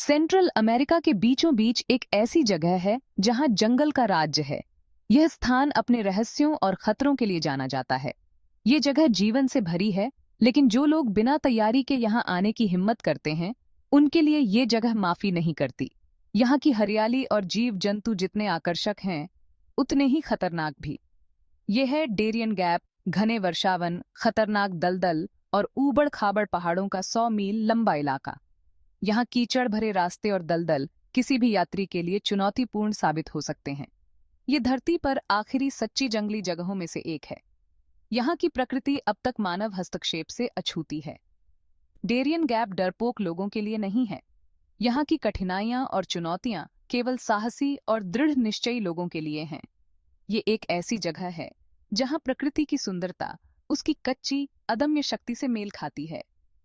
Central America के बीचों बीच एक ऐसी जगह है जहां जंगल का राज्य है। यह स्थान अपने रहस्यों और खतरों के लिए जाना जाता है। ये जगह जीवन से भरी है, लेकिन जो लोग बिना तैयारी के यहाँ आने की हिम्मत करते हैं, उनके लिए ये जगह माफी नहीं करती। यहाँ की हरियाली और जीव जंतु जितने आकर्षक हैं, उतने ही खतरनाक भी। ये है डेरियन गैप, घने वर्षावन, खतरनाक दलदल और ऊबड़ खाबड़ पहाड़ों का 100 मील लंबा इलाका। यहाँ कीचड़ भरे रास्ते और दलदल किसी भी यात्री के लिए चुनौतीपूर्ण साबित हो सकते हैं। ये धरती पर आखिरी सच्ची जंगली जगहों में से एक है। यहाँ की प्रकृति अब तक मानव हस्तक्षेप से अछूती है। डेरियन गैप डरपोक लोगों के लिए नहीं है। यहाँ की कठिनाइयां और चुनौतियां केवल साहसी और दृढ़ निश्चयी लोगों के लिए हैं। ये एक ऐसी जगह है जहाँ प्रकृति की सुंदरता उसकी कच्ची अदम्य शक्ति से मेल खाती है।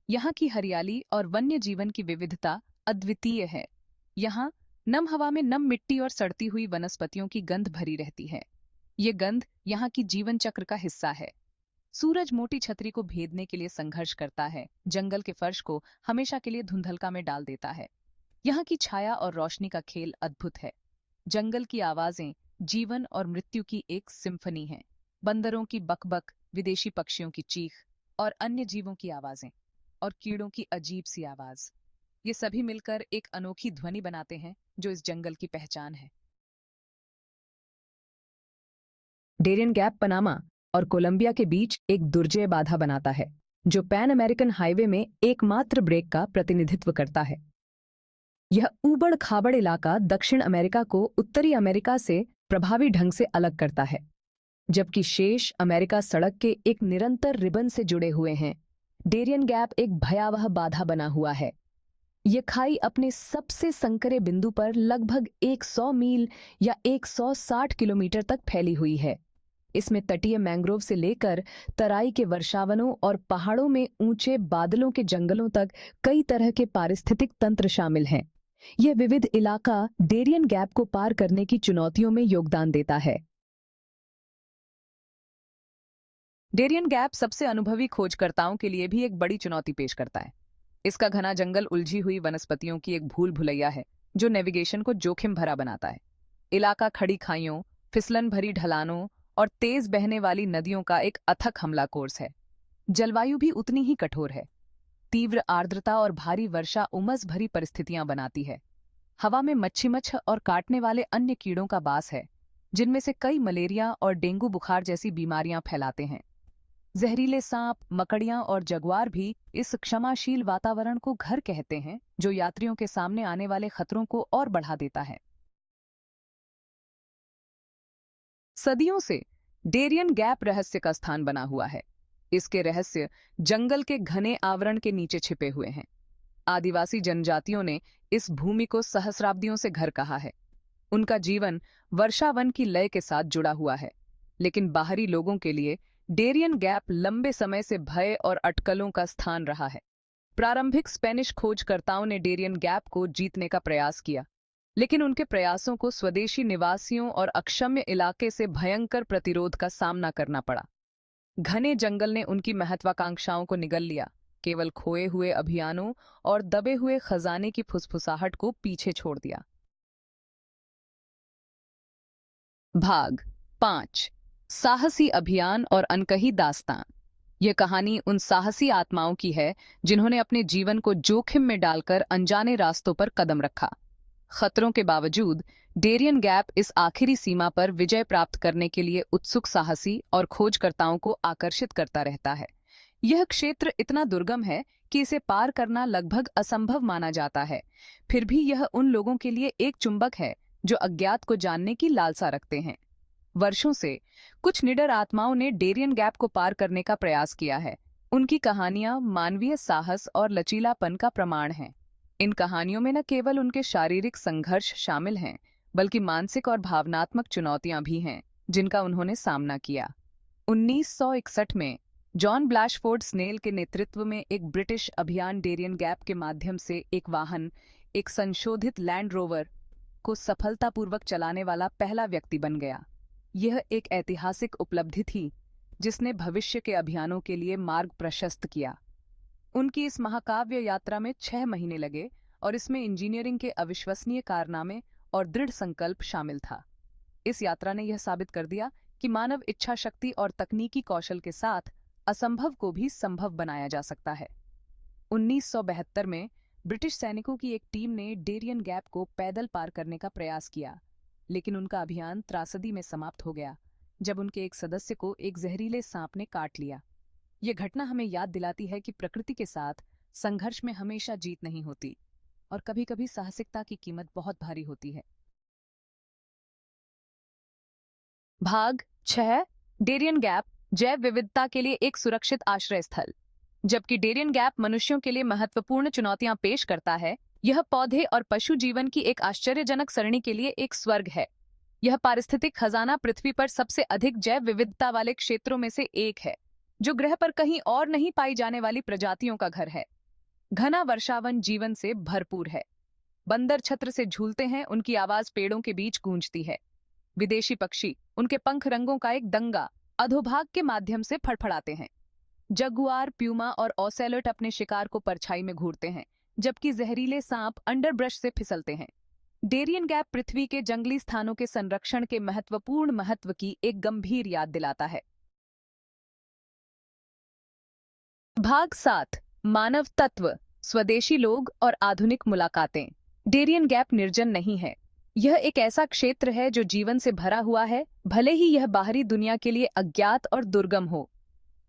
यहाँ की हरियाली और वन्य जीवन की विविधता अद्वितीय है। यहाँ नम हवा में नम मिट्टी और सड़ती हुई वनस्पतियों की गंध भरी रहती है। ये गंध यहाँ की जीवन चक्र का हिस्सा है। सूरज मोटी छतरी को भेदने के लिए संघर्ष करता है, जंगल के फर्श को हमेशा के लिए धुंधलका में डाल देता है। यहाँ की छाया और रोशनी का खेल अद्भुत है। जंगल की आवाजें जीवन और मृत्यु की एक सिम्फनी है। बंदरों की बकबक, विदेशी पक्षियों की चीख और अन्य जीवों की आवाजें और कीड़ों की अजीब सी आवाज, ये सभी मिलकर एक अनोखी ध्वनि बनाते हैं जो इस जंगल की पहचान है। डेरियन गैप पनामा और कोलंबिया के बीच एक दुर्जय बाधा बनाता है, जो पैन अमेरिकन हाईवे में एकमात्र ब्रेक का प्रतिनिधित्व करता है। यह ऊबड़ खाबड़ इलाका दक्षिण अमेरिका को उत्तरी अमेरिका से प्रभावी ढंग से अलग करता है, जबकि शेष अमेरिका सड़क के एक निरंतर रिबन से जुड़े हुए हैं। डेरियन गैप एक भयावह बाधा बना हुआ है। ये खाई अपने सबसे संकरे बिंदु पर लगभग 100 मील या 160 किलोमीटर तक फैली हुई है। इसमें तटीय मैंग्रोव से लेकर तराई के वर्षावनों और पहाड़ों में ऊंचे बादलों के जंगलों तक कई तरह के पारिस्थितिक तंत्र शामिल हैं। यह विविध इलाका डेरियन गैप को पार करने की चुनौतियों में योगदान देता है। डेरियन गैप सबसे अनुभवी खोजकर्ताओं के लिए भी एक बड़ी चुनौती पेश करता है। इसका घना जंगल उलझी हुई वनस्पतियों की एक भूल भुलैया है, जो नेविगेशन को जोखिम भरा बनाता है। इलाका खड़ी खाइयों, फिसलन भरी ढलानों और तेज बहने वाली नदियों का एक अथक हमला कोर्स है। जलवायु भी उतनी ही कठोर है। तीव्र आर्द्रता और भारी वर्षा उमस भरी परिस्थितियां बनाती है। हवा में मच्छी और काटने वाले अन्य कीड़ों का बास है, जिनमें से कई मलेरिया और डेंगू बुखार जैसी बीमारियां फैलाते हैं। जहरीले सांप, मकड़ियां और जगुआर भी इस क्षमाशील वातावरण को घर कहते हैं, जो यात्रियों के सामने आने वाले खतरों को और बढ़ा देता है। सदियों से डेरियन गैप रहस्य का स्थान बना हुआ है। इसके रहस्य जंगल के घने आवरण के नीचे छिपे हुए हैं। आदिवासी जनजातियों ने इस भूमि को सहस्राब्दियों से घर कहा है। उनका जीवन वर्षावन की लय के साथ जुड़ा हुआ है, लेकिन बाहरी लोगों के लिए डेरियन गैप लंबे समय से भय और अटकलों का स्थान रहा है। प्रारंभिक स्पेनिश खोजकर्ताओं ने डेरियन गैप को जीतने का प्रयास किया, लेकिन उनके प्रयासों को स्वदेशी निवासियों और अक्षम्य इलाके से भयंकर प्रतिरोध का सामना करना पड़ा। घने जंगल ने उनकी महत्वाकांक्षाओं को निगल लिया, केवल खोए हुए अभियानों और दबे हुए खजाने की फुसफुसाहट को पीछे छोड़ दिया। भाग 5, साहसी अभियान और अनकही दास्तान। यह कहानी उन साहसी आत्माओं की है जिन्होंने अपने जीवन को जोखिम में डालकर अनजाने रास्तों पर कदम रखा। खतरों के बावजूद डेरियन गैप इस आखिरी सीमा पर विजय प्राप्त करने के लिए उत्सुक साहसी और खोजकर्ताओं को आकर्षित करता रहता है। यह क्षेत्र इतना दुर्गम है कि इसे पार करना लगभग असंभव माना जाता है। फिर भी यह उन लोगों के लिए एक चुंबक है जो अज्ञात को जानने की लालसा रखते हैं। वर्षों से कुछ निडर आत्माओं ने डेरियन गैप को पार करने का प्रयास किया है। उनकी कहानियां मानवीय साहस और लचीलापन का प्रमाण हैं। इन कहानियों में न केवल उनके शारीरिक संघर्ष शामिल हैं, बल्कि मानसिक और भावनात्मक चुनौतियां भी हैं जिनका उन्होंने सामना किया। 1961 में जॉन ब्लैशफोर्ड स्नेल के नेतृत्व में एक ब्रिटिश अभियान डेरियन गैप के माध्यम से एक वाहन, एक संशोधित लैंड रोवर, को सफलतापूर्वक चलाने वाला पहला व्यक्ति बन गया। यह एक ऐतिहासिक उपलब्धि थी जिसने भविष्य के अभियानों के लिए मार्ग प्रशस्त किया। उनकी इस महाकाव्य यात्रा में 6 महीने लगे और इसमें इंजीनियरिंग के अविश्वसनीय कारनामे और दृढ़ संकल्प शामिल था। इस यात्रा ने यह साबित कर दिया कि मानव इच्छा शक्ति और तकनीकी कौशल के साथ असंभव को भी संभव बनाया जा सकता है। 1972 में ब्रिटिश सैनिकों की एक टीम ने डेरियन गैप को पैदल पार करने का प्रयास किया, लेकिन उनका अभियान त्रासदी में समाप्त हो गया जब उनके एक सदस्य को एक जहरीले सांप ने काट लिया। यह घटना हमें याद दिलाती है कि प्रकृति के साथ संघर्ष में हमेशा जीत नहीं होती और कभी-कभी साहसिकता की कीमत बहुत भारी होती है। भाग 6 डेरियन गैप जैव विविधता के लिए एक सुरक्षित आश्रय स्थल। जबकि डेरियन गैप मनुष्यों के लिए महत्वपूर्ण चुनौतियां पेश करता है, यह पौधे और पशु जीवन की एक आश्चर्यजनक सरणी के लिए एक स्वर्ग है। यह पारिस्थितिक खजाना पृथ्वी पर सबसे अधिक जैव विविधता वाले क्षेत्रों में से एक है, जो ग्रह पर कहीं और नहीं पाई जाने वाली प्रजातियों का घर है। घना वर्षावन जीवन से भरपूर है। बंदर छत्र से झूलते हैं, उनकी आवाज पेड़ों के बीच गूंजती है। विदेशी पक्षी उनके पंख रंगों का एक दंगा अधोभाग के माध्यम से फड़फड़ाते हैं। जगुआर, प्यूमा और ओसेलोट अपने शिकार को परछाई में घूरते हैं, जबकि जहरीले सांप अंडरब्रश से फिसलते हैं। डेरियन गैप पृथ्वी के जंगली स्थानों के संरक्षण के महत्वपूर्ण महत्व की एक गंभीर याद दिलाता है। भाग 7 मानव तत्व, स्वदेशी लोग और आधुनिक मुलाकातें। डेरियन गैप निर्जन नहीं है। यह एक ऐसा क्षेत्र है जो जीवन से भरा हुआ है, भले ही यह बाहरी दुनिया के लिए अज्ञात और दुर्गम हो।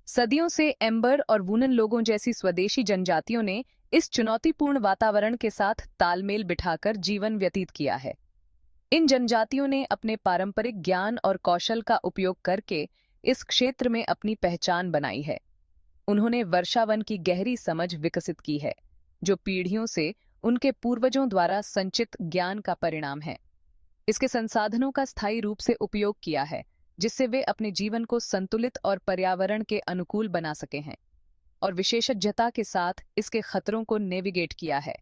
सदियों से एम्बर और वूनन लोगों जैसी स्वदेशी जनजातियों ने इस चुनौतीपूर्ण वातावरण के साथ तालमेल बिठाकर जीवन व्यतीत किया है। इन जनजातियों ने अपने पारंपरिक ज्ञान और कौशल का उपयोग करके इस क्षेत्र में अपनी पहचान बनाई है। उन्होंने वर्षावन की गहरी समझ विकसित की है, जो पीढ़ियों से उनके पूर्वजों द्वारा संचित ज्ञान का परिणाम है। इसके संसाधनों का स्थायी रूप से उपयोग किया है, जिससे वे अपने जीवन को संतुलित और पर्यावरण के अनुकूल बना सके हैं, और विशेषज्ञता के साथ इसके खतरों को नेविगेट किया है।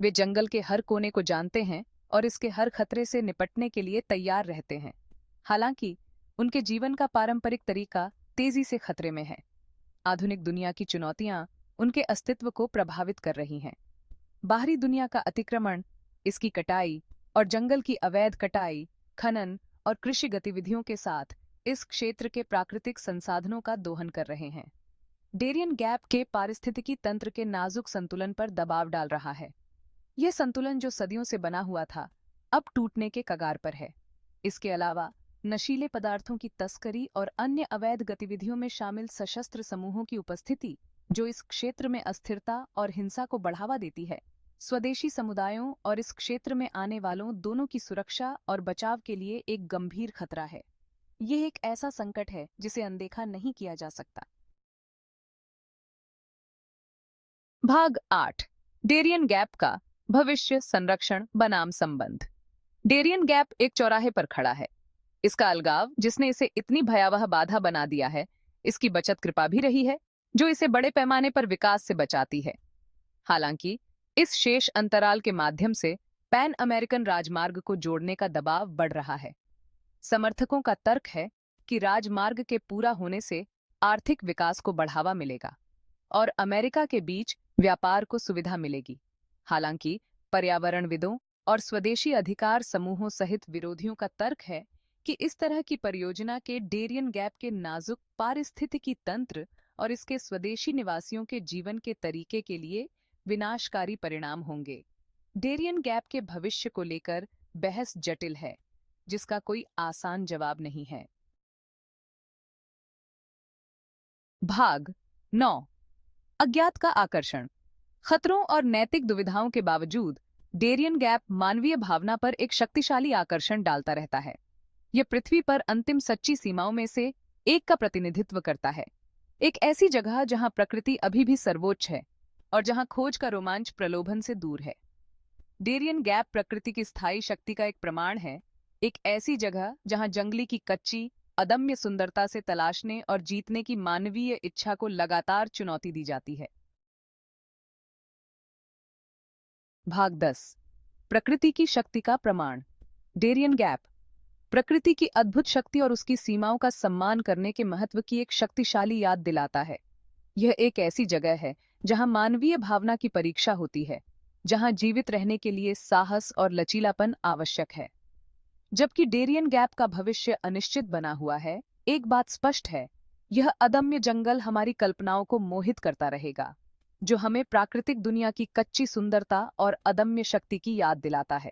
वे जंगल के हर कोने को जानते हैं और इसके हर खतरे से निपटने के लिए तैयार रहते हैं। हालांकि उनके जीवन का पारंपरिक तरीका तेजी से खतरे में है। आधुनिक दुनिया की चुनौतियां उनके अस्तित्व को प्रभावित कर रही हैं। बाहरी दुनिया का अतिक्रमण, इसकी कटाई और जंगल की अवैध कटाई, खनन और कृषि गतिविधियों के साथ इस क्षेत्र के प्राकृतिक संसाधनों का दोहन कर रहे हैं। डेरियन गैप के पारिस्थितिकी तंत्र के नाजुक संतुलन पर दबाव डाल रहा है। यह संतुलन जो सदियों से बना हुआ था, अब टूटने के कगार पर है। इसके अलावा नशीले पदार्थों की तस्करी और अन्य अवैध गतिविधियों में शामिल सशस्त्र समूहों की उपस्थिति, जो इस क्षेत्र में अस्थिरता और हिंसा को बढ़ावा देती है, स्वदेशी समुदायों और इस क्षेत्र में आने वालों दोनों की सुरक्षा और बचाव के लिए एक गंभीर खतरा है। यह एक ऐसा संकट है जिसे अनदेखा नहीं किया जा सकता। भाग 8 डेरियन गैप का भविष्य संरक्षण बनाम संबंध। डेरियन गैप एक चौराहे पर खड़ा है। इसका अलगाव, जिसने इसे इतनी भयावह बाधा बना दिया है, इसकी बचत कृपा भी रही है, जो इसे बड़े पैमाने पर विकास से बचाती है। हालांकि इस शेष अंतराल के माध्यम से पैन अमेरिकन राजमार्ग को जोड़ने का दबाव बढ़ रहा है। समर्थकों का तर्क है कि राजमार्ग के पूरा होने से आर्थिक विकास को बढ़ावा मिलेगा और अमेरिका के बीच व्यापार को सुविधा मिलेगी। हालांकि पर्यावरणविदों और स्वदेशी अधिकार समूहों सहित विरोधियों का तर्क है कि इस तरह की परियोजना के डेरियन गैप के नाजुक पारिस्थितिकी तंत्र और इसके स्वदेशी निवासियों के जीवन के तरीके के लिए विनाशकारी परिणाम होंगे। डेरियन गैप के भविष्य को लेकर बहस जटिल है, जिसका कोई आसान जवाब नहीं है। भाग 9 अज्ञात का आकर्षण। खतरों और नैतिक दुविधाओं के बावजूद डेरियन गैप मानवीय भावना पर एक शक्तिशाली आकर्षण डालता रहता है। यह पृथ्वी पर अंतिम सच्ची सीमाओं में से एक का प्रतिनिधित्व करता है। एक ऐसी जगह जहां प्रकृति अभी भी सर्वोच्च है और जहां खोज का रोमांच प्रलोभन से दूर है। डेरियन गैप प्रकृति की स्थायी शक्ति का एक प्रमाण है, एक ऐसी जगह जहां जंगली की कच्ची अदम्य सुंदरता से तलाशने और जीतने की मानवीय इच्छा को लगातार चुनौती दी जाती है। भाग 10 प्रकृति की शक्ति का प्रमाण। डेरियन गैप प्रकृति की अद्भुत शक्ति और उसकी सीमाओं का सम्मान करने के महत्व की एक शक्तिशाली याद दिलाता है। यह एक ऐसी जगह है जहां मानवीय भावना की परीक्षा होती है, जहां जीवित रहने के लिए साहस और लचीलापन आवश्यक है। जबकि डेरियन गैप का भविष्य अनिश्चित बना हुआ है, एक बात स्पष्ट है, यह अदम्य जंगल हमारी कल्पनाओं को मोहित करता रहेगा, जो हमें प्राकृतिक दुनिया की कच्ची सुंदरता और अदम्य शक्ति की याद दिलाता है।